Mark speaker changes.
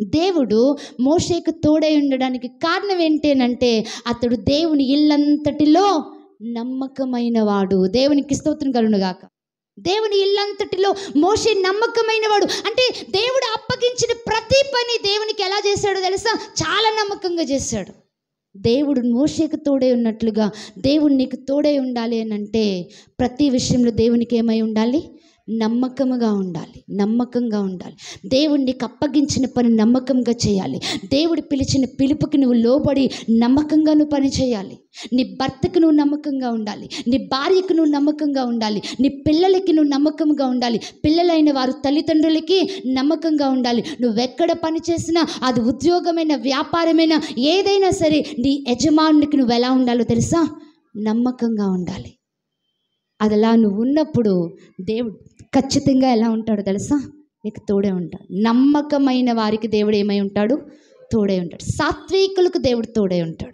Speaker 1: దేవుడు మోషేకు తోడై ఉండడానికి కారణం ఏంటంటే అతడు దేవుని ఇల్లంతటిలో నమ్మకమైన వాడు. దేవునికి స్తోత్రం కలుగునుగాక. దేవుని ఇల్లంతటిలో మోషే నమ్మకమైన వాడు. అంటే దేవుడు అప్పగించిన ప్రతి పని దేవునికి ఎలా చేశాడో తెలుసా? చాలా నమ్మకంగా చేశాడు. దేవుడు మోషేకు తోడై ఉన్నట్లుగా దేవుడు నీకు తోడై ఉండాలి అని అంటే ప్రతి విషయంలో దేవునికి ఏమై ఉండాలి? నమ్మకంగా ఉండాలి, నమ్మకంగా ఉండాలి. దేవుడు నీకు అప్పగించిన పని నమ్మకంగా చేయాలి. దేవుడు పిలిచిన పిలుపుకి నువ్వు లోబడి నమ్మకంగా నువ్వు పని చేయాలి. నీ భర్తకు నువ్వు నమ్మకంగా ఉండాలి, నీ భార్యకు నువ్వు నమ్మకంగా ఉండాలి, నీ పిల్లలకి నువ్వు నమ్మకంగా ఉండాలి, పిల్లలైన వారు తల్లిదండ్రులకి నమ్మకంగా ఉండాలి. నువ్వెక్కడ పని చేసినా, అది ఉద్యోగమైన, వ్యాపారమైనా, ఏదైనా సరే నీ యజమానునికి నువ్వు ఎలా ఉండాలో తెలుసా? నమ్మకంగా ఉండాలి. అదలా నువ్వు ఉన్నప్పుడు దేవుడు ఖచ్చితంగా ఎలా ఉంటాడో తెలుసా? నీకు తోడే ఉంటాడు. నమ్మకమైన వారికి దేవుడు ఏమై ఉంటాడు? తోడే ఉంటాడు. సాత్వికులకు దేవుడు తోడే ఉంటాడు.